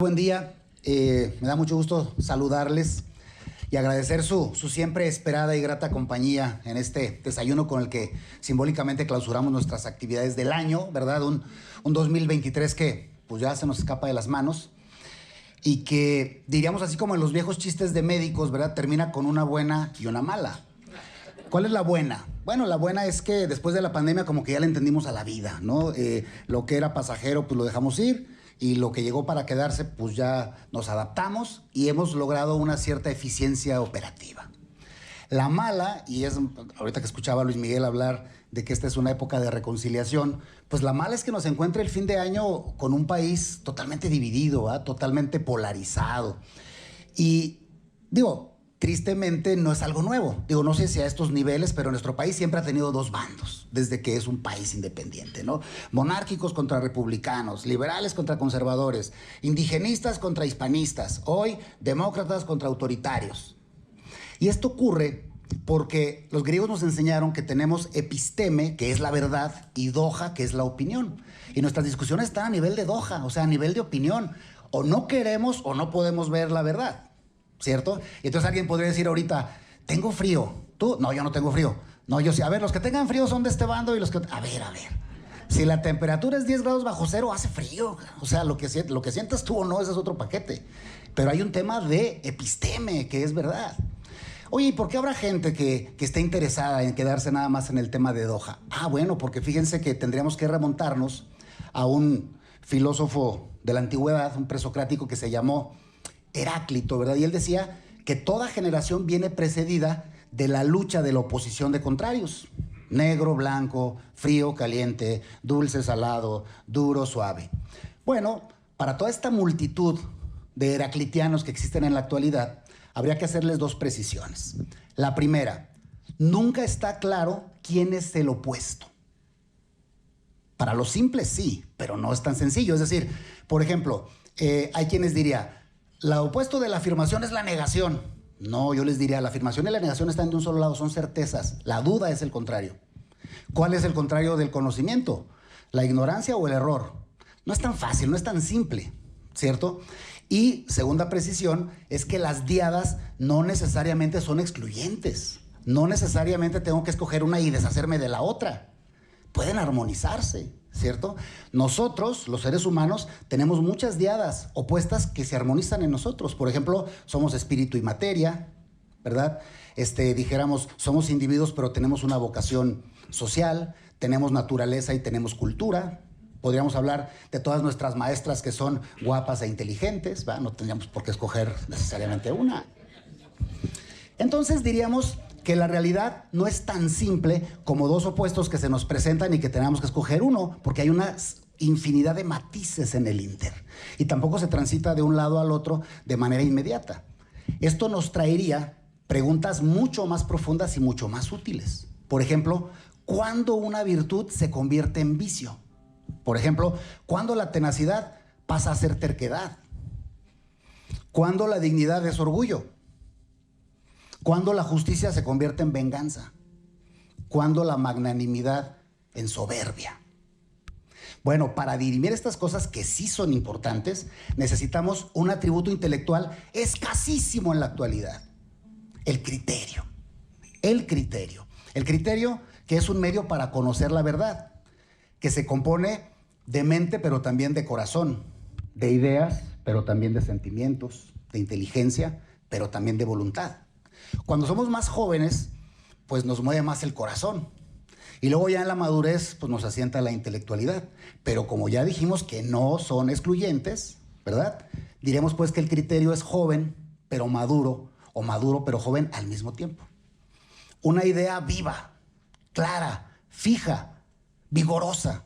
Buen día, me da mucho gusto saludarles y agradecer su siempre esperada y grata compañía en este desayuno con el que simbólicamente clausuramos nuestras actividades del año, ¿verdad? Un 2023 que pues ya se nos escapa de las manos y que, diríamos así como en los viejos chistes de médicos, ¿verdad? Termina con una buena y una mala. ¿Cuál es la buena? Bueno, la buena es que después de la pandemia como que ya le entendimos a la vida, ¿no? Lo que era pasajero pues lo dejamos ir. Y lo que llegó para quedarse, pues ya nos adaptamos y hemos logrado una cierta eficiencia operativa. La mala, y es ahorita que escuchaba a Luis Miguel hablar de que esta es una época de reconciliación, pues la mala es que nos encuentra el fin de año con un país totalmente dividido, ¿verdad? Totalmente polarizado. Y digo, tristemente no es algo nuevo. Digo, no sé si a estos niveles, pero nuestro país siempre ha tenido dos bandos desde que es un país independiente, ¿no? Monárquicos contra republicanos, liberales contra conservadores, indigenistas contra hispanistas, hoy demócratas contra autoritarios. Y esto ocurre porque los griegos nos enseñaron que tenemos episteme, que es la verdad, y doxa, que es la opinión. Y nuestras discusiones están a nivel de doxa, o sea, a nivel de opinión. O no queremos o no podemos ver la verdad. ¿Cierto? Y entonces alguien podría decir ahorita, tengo frío. ¿Tú? No, yo no tengo frío. No, yo sí. A ver, los que tengan frío son de este bando y los que... A ver. Si la temperatura es 10 grados bajo cero, hace frío. O sea, lo que sientas tú o no, ese es otro paquete. Pero hay un tema de episteme, que es verdad. Oye, ¿y por qué habrá gente que esté interesada en quedarse nada más en el tema de Doxa? Ah, bueno, porque fíjense que tendríamos que remontarnos a un filósofo de la antigüedad, un presocrático que se llamó Heráclito, ¿verdad? Y él decía que toda generación viene precedida de la lucha de la oposición de contrarios. Negro, blanco, frío, caliente, dulce, salado, duro, suave. Bueno, para toda esta multitud de heraclitianos que existen en la actualidad, habría que hacerles dos precisiones. La primera, nunca está claro quién es el opuesto. Para los simples sí, pero no es tan sencillo. Es decir, por ejemplo, hay quienes dirían, lo opuesto de la afirmación es la negación. No, yo les diría, la afirmación y la negación están de un solo lado, son certezas. La duda es el contrario. ¿Cuál es el contrario del conocimiento? ¿La ignorancia o el error? No es tan fácil, no es tan simple, ¿cierto? Y segunda precisión es que las diadas no necesariamente son excluyentes. No necesariamente tengo que escoger una y deshacerme de la otra. Pueden armonizarse, ¿cierto? Nosotros, los seres humanos, tenemos muchas diadas opuestas que se armonizan en nosotros. Por ejemplo, somos espíritu y materia, ¿verdad? Dijéramos, somos individuos, pero tenemos una vocación social, tenemos naturaleza y tenemos cultura. Podríamos hablar de todas nuestras maestras que son guapas e inteligentes, ¿va? No tendríamos por qué escoger necesariamente una. Entonces diríamos que la realidad no es tan simple como dos opuestos que se nos presentan y que tenemos que escoger uno, porque hay una infinidad de matices en el ínter. Y tampoco se transita de un lado al otro de manera inmediata. Esto nos traería preguntas mucho más profundas y mucho más útiles. Por ejemplo, ¿cuándo una virtud se convierte en vicio? Por ejemplo, ¿cuándo la tenacidad pasa a ser terquedad? ¿Cuándo la dignidad es orgullo? ¿Cuándo la justicia se convierte en venganza? ¿Cuándo la magnanimidad en soberbia? Bueno, para dirimir estas cosas que sí son importantes, necesitamos un atributo intelectual escasísimo en la actualidad. El criterio. El criterio. El criterio que es un medio para conocer la verdad, que se compone de mente pero también de corazón, de ideas pero también de sentimientos, de inteligencia pero también de voluntad. Cuando somos más jóvenes, pues nos mueve más el corazón. Y luego ya en la madurez, pues nos asienta la intelectualidad. Pero como ya dijimos que no son excluyentes, ¿verdad? Diremos pues que el criterio es joven, pero maduro, o maduro, pero joven al mismo tiempo. Una idea viva, clara, fija, vigorosa.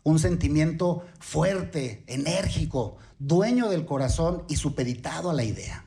Un sentimiento fuerte, enérgico, dueño del corazón y supeditado a la idea.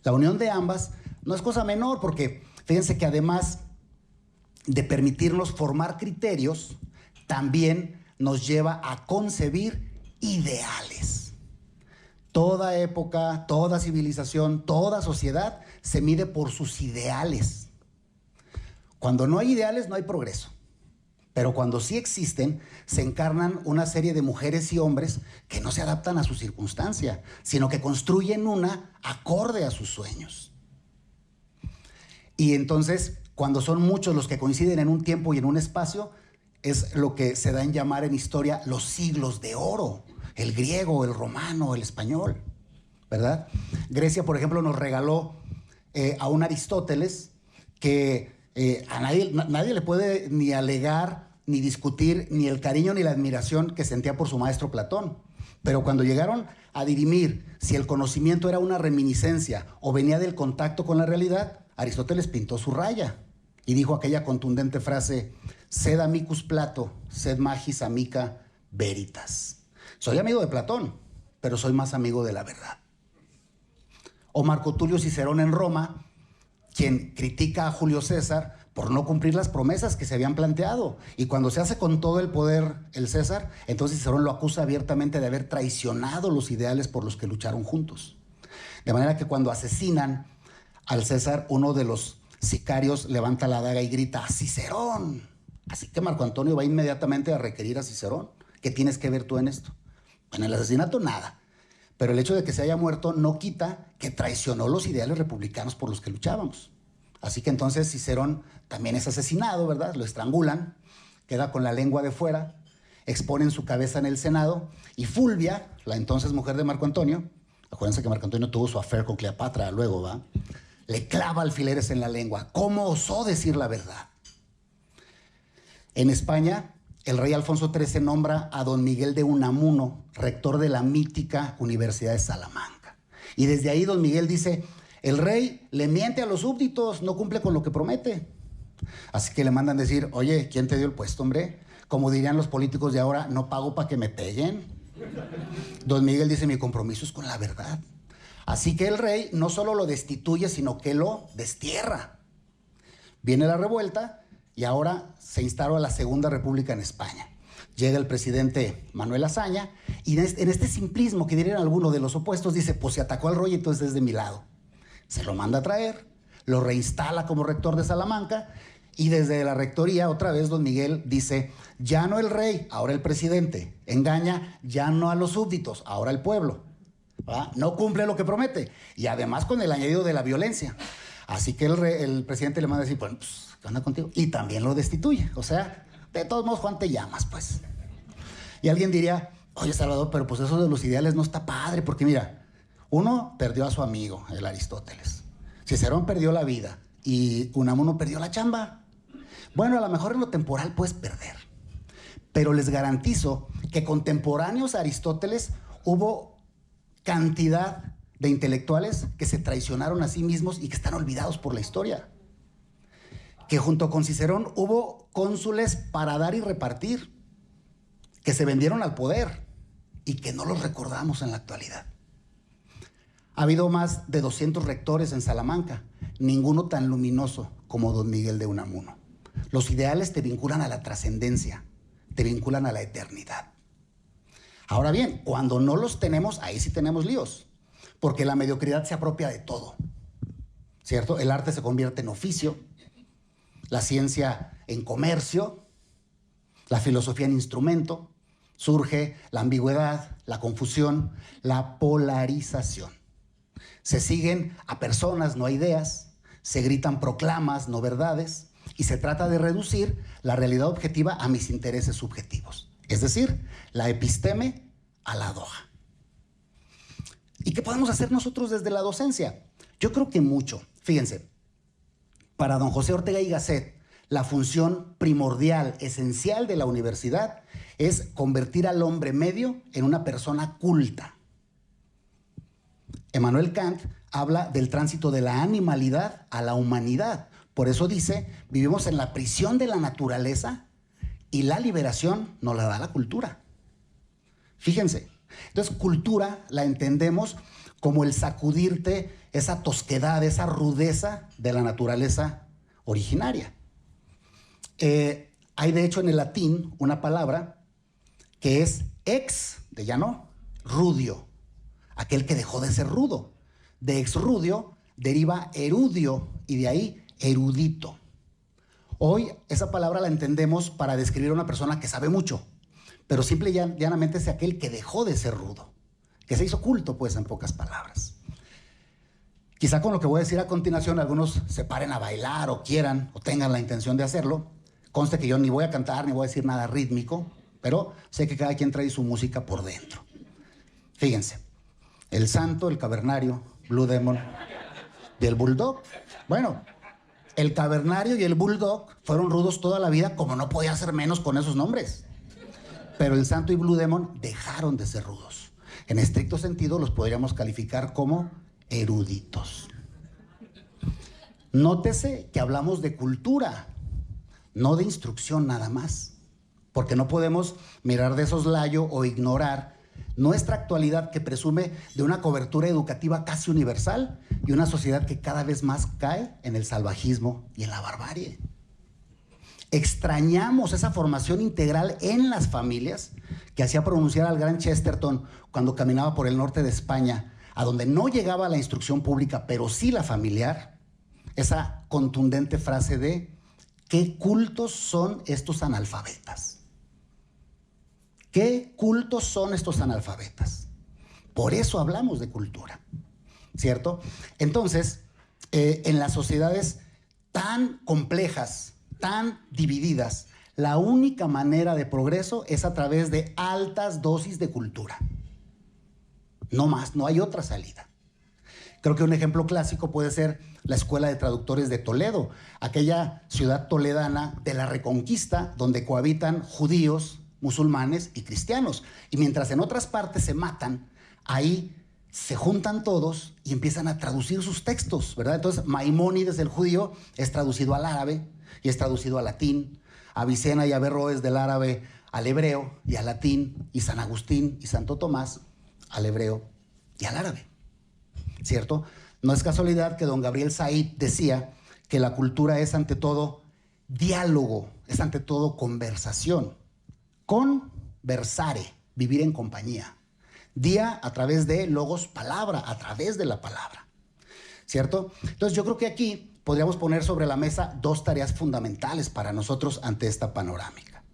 La unión de ambas no es cosa menor porque fíjense que además de permitirnos formar criterios, también nos lleva a concebir ideales. Toda época, toda civilización, toda sociedad se mide por sus ideales. Cuando no hay ideales, no hay progreso. Pero cuando sí existen, se encarnan una serie de mujeres y hombres que no se adaptan a su circunstancia, sino que construyen una acorde a sus sueños. Y entonces, cuando son muchos los que coinciden en un tiempo y en un espacio, es lo que se da en llamar en historia los siglos de oro, el griego, el romano, el español, ¿verdad? Grecia, por ejemplo, nos regaló a un Aristóteles que a nadie le puede ni alegar, ni discutir, ni el cariño ni la admiración que sentía por su maestro Platón. Pero cuando llegaron a dirimir si el conocimiento era una reminiscencia o venía del contacto con la realidad, Aristóteles pintó su raya y dijo aquella contundente frase: sed amicus Plato, sed magis amica veritas. Soy amigo de Platón, pero soy más amigo de la verdad. O Marco Tulio Cicerón en Roma, quien critica a Julio César por no cumplir las promesas que se habían planteado. Y cuando se hace con todo el poder el César, entonces Cicerón lo acusa abiertamente de haber traicionado los ideales por los que lucharon juntos. De manera que cuando asesinan al César, uno de los sicarios levanta la daga y grita: ¡Cicerón! Así que Marco Antonio va inmediatamente a requerir a Cicerón. ¿Qué tienes que ver tú en esto? En el asesinato nada. Pero el hecho de que se haya muerto no quita que traicionó los ideales republicanos por los que luchábamos. Así que entonces Cicerón también es asesinado, ¿verdad? Lo estrangulan, queda con la lengua de fuera, exponen su cabeza en el Senado y Fulvia, la entonces mujer de Marco Antonio, acuérdense que Marco Antonio tuvo su affair con Cleopatra luego, ¿va? Le clava alfileres en la lengua. ¿Cómo osó decir la verdad? En España, el rey Alfonso XIII nombra a don Miguel de Unamuno rector de la mítica Universidad de Salamanca. Y desde ahí don Miguel dice: el rey le miente a los súbditos, no cumple con lo que promete. Así que le mandan decir: oye, ¿quién te dio el puesto, hombre? Como dirían los políticos de ahora, no pago para que me peguen. Don Miguel dice: mi compromiso es con la verdad. Así que el rey no solo lo destituye, sino que lo destierra. Viene la revuelta y ahora se instala la Segunda República en España. Llega el presidente Manuel Azaña y en este simplismo que dirían algunos de los opuestos, dice: pues se atacó al rey, entonces es de mi lado. Se lo manda a traer, lo reinstala como rector de Salamanca y desde la rectoría otra vez don Miguel dice: ya no el rey, ahora el presidente. Engaña ya no a los súbditos, ahora el pueblo. ¿Va? No cumple lo que promete y además con el añadido de la violencia. Así que el presidente le manda a decir: bueno, pues, ¿qué onda contigo? Y también lo destituye. O sea, de todos modos, Juan, te llamas, pues. Y alguien diría: oye, Salvador, pero pues eso de los ideales no está padre, porque mira, uno perdió a su amigo, el Aristóteles. Cicerón perdió la vida y Unamuno perdió la chamba. Bueno, a lo mejor en lo temporal puedes perder, pero les garantizo que contemporáneos a Aristóteles hubo cantidad de intelectuales que se traicionaron a sí mismos y que están olvidados por la historia. Que junto con Cicerón hubo cónsules para dar y repartir, que se vendieron al poder y que no los recordamos en la actualidad. Ha habido más de 200 rectores en Salamanca, ninguno tan luminoso como don Miguel de Unamuno. Los ideales te vinculan a la trascendencia, te vinculan a la eternidad. Ahora bien, cuando no los tenemos, ahí sí tenemos líos, porque la mediocridad se apropia de todo, ¿cierto? El arte se convierte en oficio, la ciencia en comercio, la filosofía en instrumento, surge la ambigüedad, la confusión, la polarización. Se siguen a personas, no a ideas, se gritan proclamas, no verdades, y se trata de reducir la realidad objetiva a mis intereses subjetivos. Es decir, la episteme a la doxa. ¿Y qué podemos hacer nosotros desde la docencia? Yo creo que mucho. Fíjense, para don José Ortega y Gasset, la función primordial, esencial de la universidad es convertir al hombre medio en una persona culta. Immanuel Kant habla del tránsito de la animalidad a la humanidad. Por eso dice: vivimos en la prisión de la naturaleza y la liberación nos la da la cultura. Fíjense, entonces cultura la entendemos como el sacudirte esa tosquedad, esa rudeza de la naturaleza originaria. Hay de hecho en el latín una palabra que es ex, de ya no, rudio, aquel que dejó de ser rudo. De ex rudio deriva erudio y de ahí erudito. Hoy esa palabra la entendemos para describir a una persona que sabe mucho, pero simple y llanamente es aquel que dejó de ser rudo, que se hizo culto, pues, en pocas palabras. Quizá con lo que voy a decir a continuación algunos se paren a bailar o quieran o tengan la intención de hacerlo. Conste que yo ni voy a cantar ni voy a decir nada rítmico, pero sé que cada quien trae su música por dentro. Fíjense, el Santo, el Cavernario, Blue Demon y el Bulldog. Bueno, el Cavernario y el Bulldog fueron rudos toda la vida, como no podía ser menos con esos nombres. Pero el Santo y Blue Demon dejaron de ser rudos. En estricto sentido los podríamos calificar como eruditos. Nótese que hablamos de cultura, no de instrucción nada más, porque no podemos mirar de soslayo o ignorar nuestra actualidad que presume de una cobertura educativa casi universal y una sociedad que cada vez más cae en el salvajismo y en la barbarie. Extrañamos esa formación integral en las familias que hacía pronunciar al gran Chesterton cuando caminaba por el norte de España, a donde no llegaba la instrucción pública, pero sí la familiar, esa contundente frase de ¿qué cultos son estos analfabetas? ¿Qué cultos son estos analfabetas? Por eso hablamos de cultura, ¿cierto? Entonces, en las sociedades tan complejas, tan divididas, la única manera de progreso es a través de altas dosis de cultura. No más, no hay otra salida. Creo que un ejemplo clásico puede ser la Escuela de Traductores de Toledo, aquella ciudad toledana de la Reconquista donde cohabitan judíos, musulmanes y cristianos. Y mientras en otras partes se matan, ahí se juntan todos y empiezan a traducir sus textos, ¿verdad? Entonces Maimónides, el judío, es traducido al árabe y es traducido al latín. Avicena y Averroes del árabe al hebreo y al latín, y San Agustín y Santo Tomás al hebreo y al árabe, ¿cierto? No es casualidad que don Gabriel Said decía que la cultura es ante todo diálogo, es ante todo conversación. Conversare, vivir en compañía. Día a través de logos, palabra, a través de la palabra, ¿cierto? Entonces yo creo que aquí podríamos poner sobre la mesa dos tareas fundamentales para nosotros ante esta panorámica.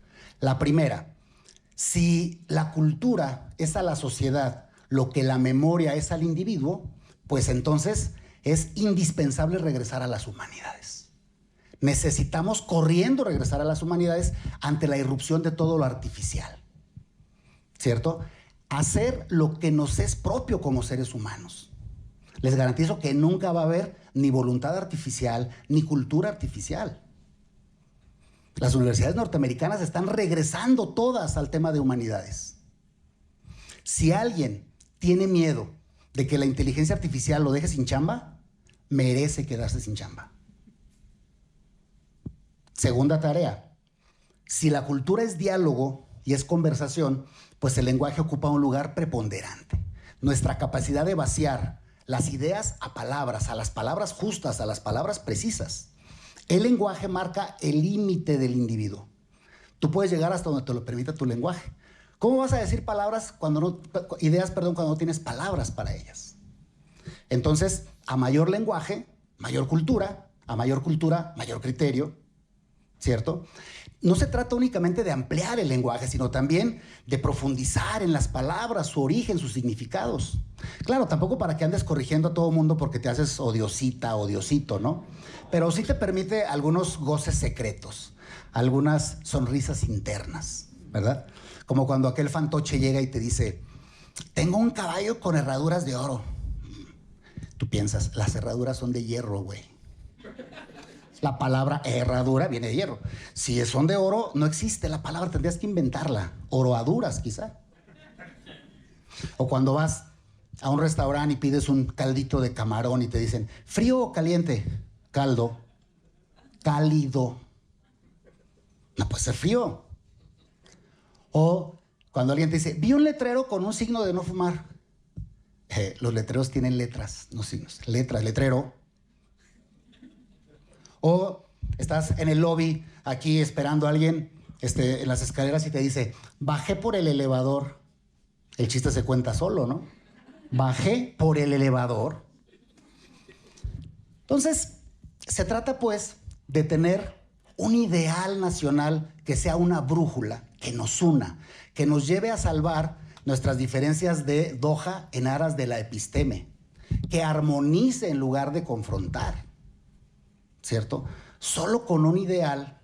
La primera, si la cultura es a la sociedad lo que la memoria es al individuo, pues entonces es indispensable regresar a las humanidades. Necesitamos corriendo regresar a las humanidades ante la irrupción de todo lo artificial, ¿cierto? Hacer lo que nos es propio como seres humanos. Les garantizo que nunca va a haber ni voluntad artificial ni cultura artificial. Las universidades norteamericanas están regresando todas al tema de humanidades. Si alguien tiene miedo de que la inteligencia artificial lo deje sin chamba, merece quedarse sin chamba. Segunda tarea, si la cultura es diálogo y es conversación, pues el lenguaje ocupa un lugar preponderante. Nuestra capacidad de vaciar las ideas a las palabras justas, a las palabras precisas. El lenguaje marca el límite del individuo. Tú puedes llegar hasta donde te lo permita tu lenguaje. ¿Cómo vas a decir ideas cuando no tienes palabras para ellas? Entonces, a mayor lenguaje, mayor cultura, a mayor cultura, mayor criterio, ¿cierto? No se trata únicamente de ampliar el lenguaje, sino también de profundizar en las palabras, su origen, sus significados. Claro, tampoco para que andes corrigiendo a todo mundo porque te haces odiosita, odiosito, ¿no? Pero sí te permite algunos goces secretos, algunas sonrisas internas, ¿verdad? Como cuando aquel fantoche llega y te dice, tengo un caballo con herraduras de oro. Tú piensas, las herraduras son de hierro, güey. La palabra herradura viene de hierro. Si son de oro, no existe la palabra, tendrías que inventarla. Oroaduras, quizá. O cuando vas a un restaurante y pides un caldito de camarón y te dicen, ¿frío o caliente? Caldo. Cálido. No puede ser frío. O cuando alguien te dice, vi un letrero con un signo de no fumar. Los letreros tienen letras, no signos. Letras, letrero. O estás en el lobby aquí esperando a alguien en las escaleras y te dice, bajé por el elevador. El chiste se cuenta solo, ¿no? Bajé por el elevador. Entonces, se trata pues de tener un ideal nacional que sea una brújula, que nos una, que nos lleve a salvar nuestras diferencias de Doha en aras de la episteme, que armonice en lugar de confrontar, ¿cierto? Solo con un ideal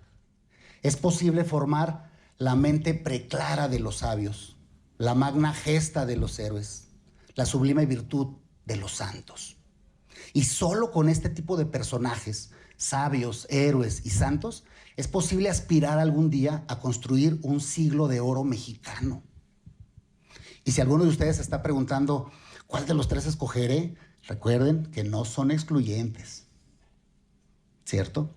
es posible formar la mente preclara de los sabios, la magna gesta de los héroes, la sublime virtud de los santos. Y solo con este tipo de personajes, sabios, héroes y santos, es posible aspirar algún día a construir un siglo de oro mexicano. Y si alguno de ustedes se está preguntando cuál de los tres escogeré, recuerden que no son excluyentes, ¿cierto?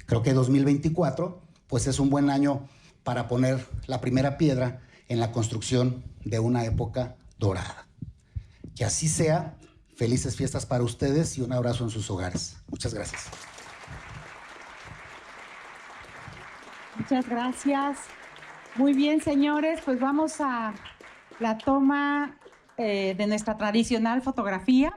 Creo que 2024 pues es un buen año para poner la primera piedra en la construcción de una época dorada. Que así sea. Felices fiestas para ustedes y un abrazo en sus hogares. Muchas gracias. Muchas gracias. Muy bien, señores, pues vamos a la toma de nuestra tradicional fotografía.